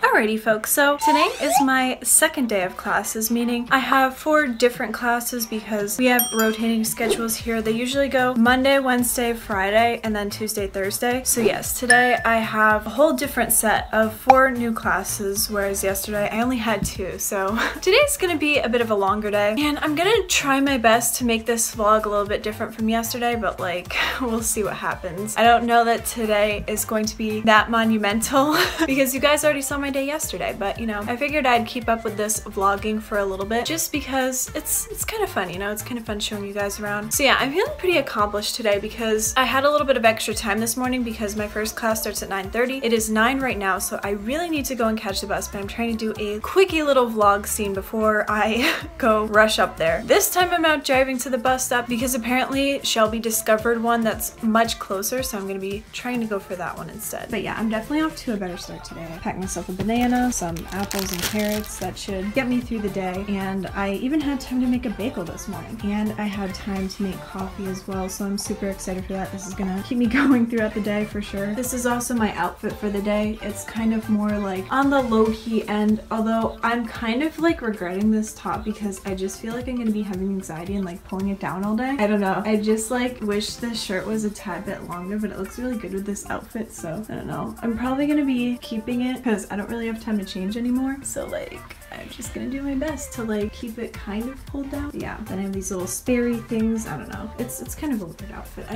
Alrighty folks, so today is my second day of classes, meaning I have 4 different classes because we have rotating schedules here. They usually go Monday, Wednesday, Friday, and then Tuesday, Thursday. So yes, today I have a whole different set of 4 new classes, whereas yesterday I only had 2. So today's gonna be a bit of a longer day, and I'm gonna try my best to make this vlog a little bit different from yesterday, but like, we'll see what happens. I don't know that today is going to be that monumental because you guys already saw my day yesterday, but you know, I figured I'd keep up with this vlogging for a little bit just because it's kind of fun, you know, it's kind of fun showing you guys around. So yeah, I'm feeling pretty accomplished today because I had a little bit of extra time this morning because my first class starts at 9:30. It is 9 right now, so I really need to go and catch the bus, but I'm trying to do a quickie little vlog scene before I go rush up there. This time I'm not driving to the bus stop because apparently Shelby discovered one that's much closer, so I'm gonna be trying to go for that one instead. But yeah, I'm definitely off to a better start today. I packed myself a banana, some apples and carrots. That should get me through the day, and I even had time to make a bagel this morning, and I had time to make coffee as well, so I'm super excited for that. This is gonna keep me going throughout the day for sure. This is also my outfit for the day. It's kind of more like on the low-key end, although I'm kind of like regretting this top because I just feel like I'm gonna be having anxiety and like pulling it down all day. I don't know. I just like wish this shirt was a tad bit longer, but it looks really good with this outfit, so I don't know. I'm probably gonna be keeping it because I don't really have time to change anymore, so like I'm just gonna do my best to like keep it kind of pulled down. Yeah, then I have these little Sperry things. I don't know. It's kind of a weird outfit.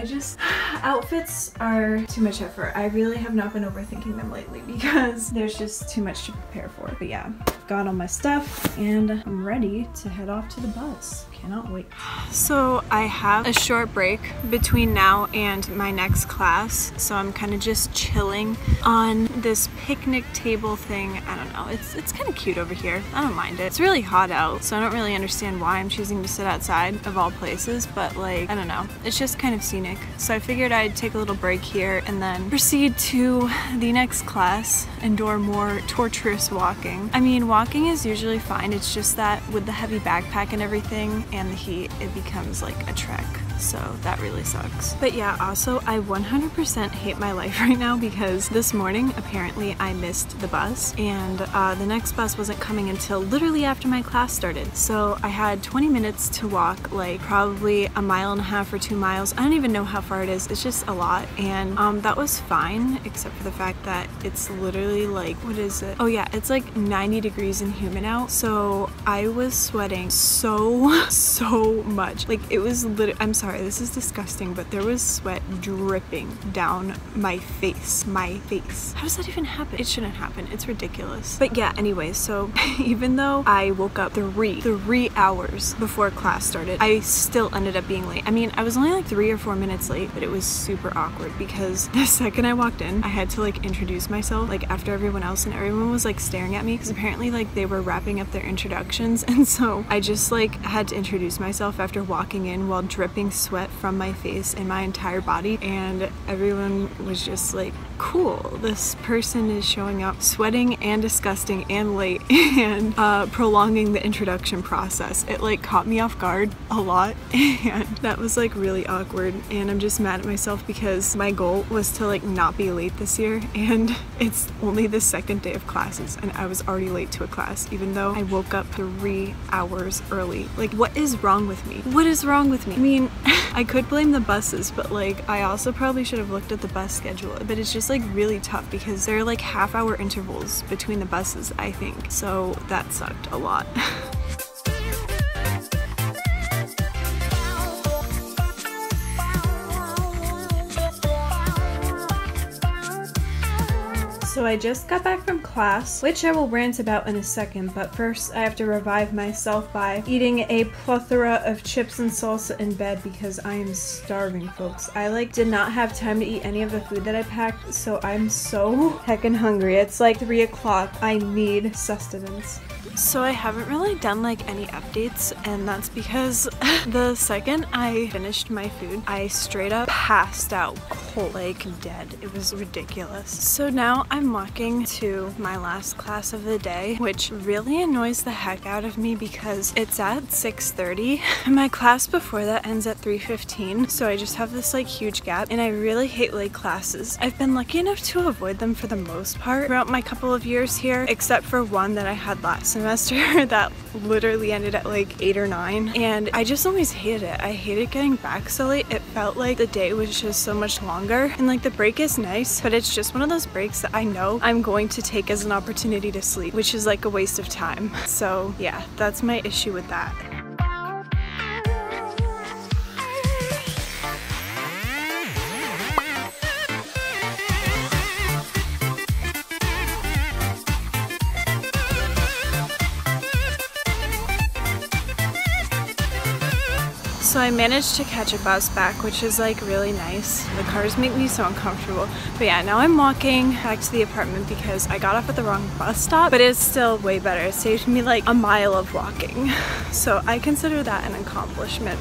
Outfits are too much effort. I really have not been overthinking them lately because there's just too much to prepare for. But yeah, I've got all my stuff and I'm ready to head off to the bus. Cannot wait. So I have a short break between now and my next class, so I'm kind of just chilling on this picnic table thing. I don't know. It's kind of cute over here. I don't mind it. It's really hot out, so I don't really understand why I'm choosing to sit outside of all places, but like, I don't know. It's just kind of scenic. So I figured I'd take a little break here and then proceed to the next class, endure more torturous walking. I mean, walking is usually fine. It's just that with the heavy backpack and everything and the heat, it becomes like a trek. So that really sucks. But yeah, also I 100% hate my life right now because this morning apparently I missed the bus, and the next bus wasn't coming until literally after my class started. So I had 20 minutes to walk like probably 1.5 miles or 2 miles. I don't even know how far it is. It's just a lot, and that was fine except for the fact that it's literally like, what is it? Oh yeah, it's like 90 degrees and humid out. So I was sweating so much. Like it was literally, I'm sorry, this is disgusting, but there was sweat dripping down my face. How does that even happen? It shouldn't happen. It's ridiculous. But yeah, anyways, so even though I woke up 3 hours before class started, I still ended up being late. I mean, I was only like 3 or 4 minutes late, but it was super awkward because the second I walked in, I had to like introduce myself like after everyone else, and everyone was like staring at me because apparently like they were wrapping up their introductions, and so I just like had to introduce myself after walking in while dripping sweat from my face and my entire body, and everyone was just like, cool, this person is showing up sweating and disgusting and late and prolonging the introduction process. It like caught me off guard a lot, and that was like really awkward, and I'm just mad at myself because my goal was to like not be late this year, and it's only the second day of classes and I was already late to a class even though I woke up 3 hours early. Like, what is wrong with me? What is wrong with me? I mean, I could blame the buses, but like I also probably should have looked at the bus schedule, but it's just like really tough because there are like half-hour intervals between the buses, I think, so that sucked a lot. So I just got back from class, which I will rant about in a second, but first I have to revive myself by eating a plethora of chips and salsa in bed because I am starving, folks. I like did not have time to eat any of the food that I packed, so I'm so heckin' hungry. It's like 3 o'clock. I need sustenance. So I haven't really done like any updates, and that's because the second I finished my food, I straight up passed out cold, like dead. It was ridiculous. So now I'm walking to my last class of the day, which really annoys the heck out of me because it's at 6:30 and my class before that ends at 3:15. So I just have this like huge gap, and I really hate late classes. I've been lucky enough to avoid them for the most part throughout my couple of years here, except for one that I had last semester that literally ended at like 8 or 9, and I just always hated it. I hated getting back so late. It felt like the day was just so much longer, and like the break is nice, but it's just one of those breaks that I know I'm going to take as an opportunity to sleep, which is like a waste of time. So yeah, that's my issue with that. So I managed to catch a bus back, which is like really nice. The cars make me so uncomfortable. But yeah, now I'm walking back to the apartment because I got off at the wrong bus stop, but it's still way better. It saved me like a mile of walking. So I consider that an accomplishment.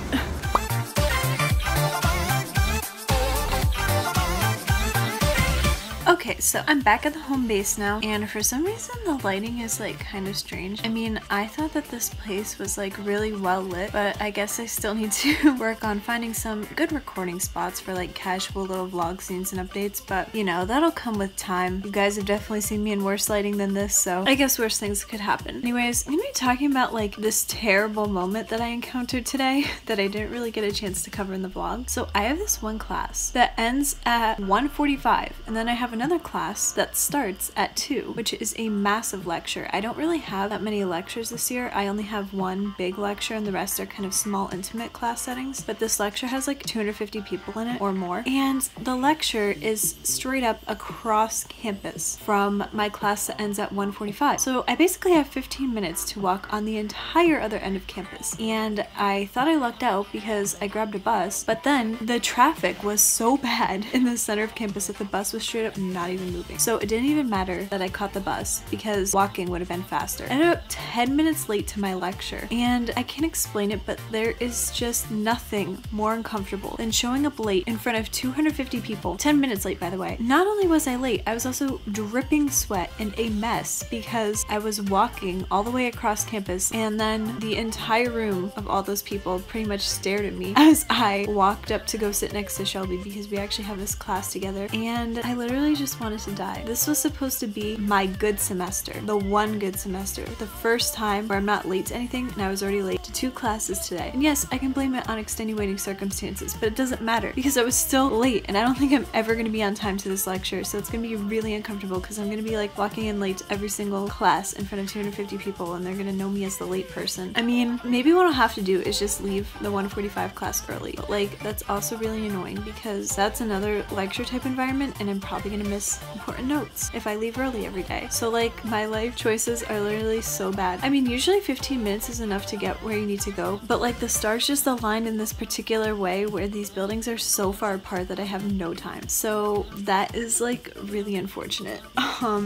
Okay, so I'm back at the home base now, and for some reason the lighting is like kind of strange. I mean, I thought that this place was like really well lit, but I guess I still need to work on finding some good recording spots for like casual little vlog scenes and updates, but you know, that'll come with time. You guys have definitely seen me in worse lighting than this, so I guess worse things could happen. Anyways, I'm gonna be talking about like this terrible moment that I encountered today that I didn't really get a chance to cover in the vlog. So I have this one class that ends at 1:45, and then I have another class that starts at 2, which is a massive lecture. I don't really have that many lectures this year. I only have one big lecture and the rest are kind of small, intimate class settings, but this lecture has like 250 people in it or more, and the lecture is straight up across campus from my class that ends at 1:45. So I basically have 15 minutes to walk on the entire other end of campus, and I thought I lucked out because I grabbed a bus, but then the traffic was so bad in the center of campus that the bus was straight up not even moving. So it didn't even matter that I caught the bus because walking would have been faster. I ended up 10 minutes late to my lecture, and I can't explain it, but there is just nothing more uncomfortable than showing up late in front of 250 people. 10 minutes late, by the way. Not only was I late, I was also dripping sweat and a mess because I was walking all the way across campus, and then the entire room of all those people pretty much stared at me as I walked up to go sit next to Shelby because we actually have this class together, and I literally just wanted to die. This was supposed to be my good semester, the one good semester, the first time where I'm not late to anything, and I was already late to 2 classes today. And yes, I can blame it on extenuating circumstances, but it doesn't matter because I was still late, and I don't think I'm ever going to be on time to this lecture, so it's going to be really uncomfortable because I'm going to be like walking in late to every single class in front of 250 people, and they're going to know me as the late person. I mean, maybe what I'll have to do is just leave the 1:45 class early, but like that's also really annoying because that's another lecture type environment, and I'm probably going to miss important notes if I leave early every day. So like my life choices are literally so bad. I mean, usually 15 minutes is enough to get where you need to go, but like the stars just align in this particular way where these buildings are so far apart that I have no time. So that is like really unfortunate.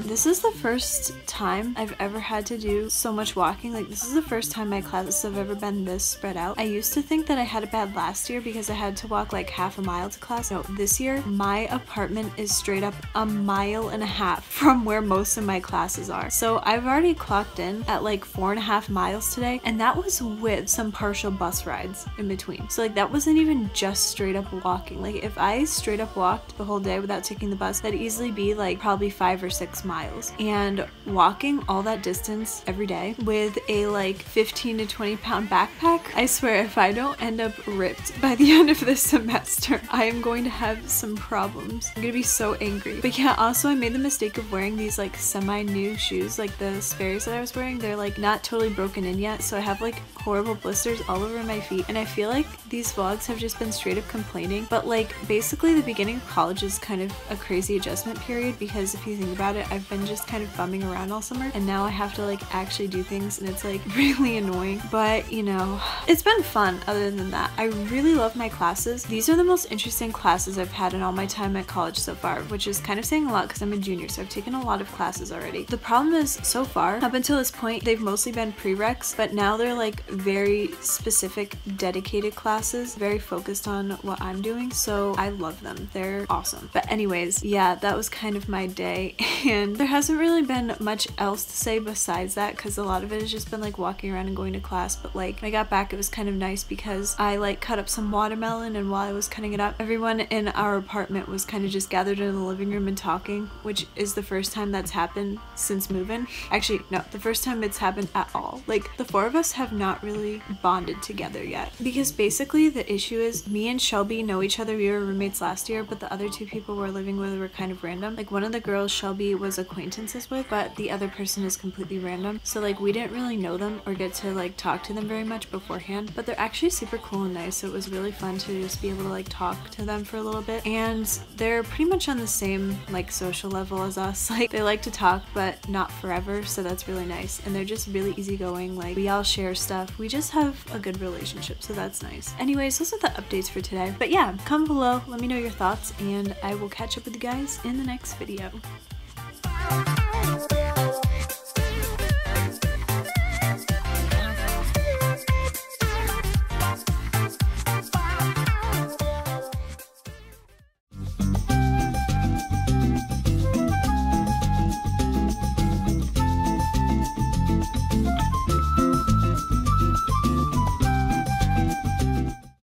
This is the first time I've ever had to do so much walking. Like this is the first time my classes have ever been this spread out. I used to think that I had it bad last year because I had to walk like half a mile to class. No, this year my apartment is straight up a mile and a half from where most of my classes are. So I've already clocked in at like 4.5 miles today, and that was with some partial bus rides in between. So like that wasn't even just straight up walking. Like if I straight up walked the whole day without taking the bus, that'd easily be like probably 5 or 6 miles. And walking all that distance every day with a like 15 to 20 pound backpack, I swear if I don't end up ripped by the end of this semester, I am going to have some problems. I'm gonna be so angry. But yeah, also I made the mistake of wearing these like semi-new shoes, like the Sperry's that I was wearing. They're like not totally broken in yet, so I have like horrible blisters all over my feet, and I feel like these vlogs have just been straight up complaining, but like basically the beginning of college is kind of a crazy adjustment period because if you think about it, I've been just kind of bumming around all summer and now I have to like actually do things and it's like really annoying, but you know, it's been fun other than that. I really love my classes. These are the most interesting classes I've had in all my time at college so far, which is kind of saying a lot because I'm a junior, so I've taken a lot of classes already. The problem is so far, up until this point, they've mostly been prereqs, but now they're like very specific, dedicated classes, very focused on what I'm doing, so I love them. They're awesome. But anyways, yeah, that was kind of my day, and there hasn't really been much else to say besides that because a lot of it has just been like walking around and going to class, but like when I got back it was kind of nice because I like cut up some watermelon, and while I was cutting it up, everyone in our apartment was kind of just gathered in the living room and talking, which is the first time that's happened since moving. Actually, no, the first time it's happened at all. Like the four of us have not really bonded together yet because basically the issue is me and Shelby know each other. We were roommates last year, but the other two people we're living with were kind of random. Like one of the girls Shelby was acquaintances with, but the other person is completely random, so like we didn't really know them or get to like talk to them very much beforehand, but they're actually super cool and nice, so it was really fun to just be able to like talk to them for a little bit, and they're pretty much on the same like social level as us. Like they like to talk but not forever, so that's really nice, and they're just really easygoing. Like we all share stuff, we just have a good relationship, so that's nice. Anyways, those are the updates for today, but yeah, comment below, let me know your thoughts, and I will catch up with you guys in the next video.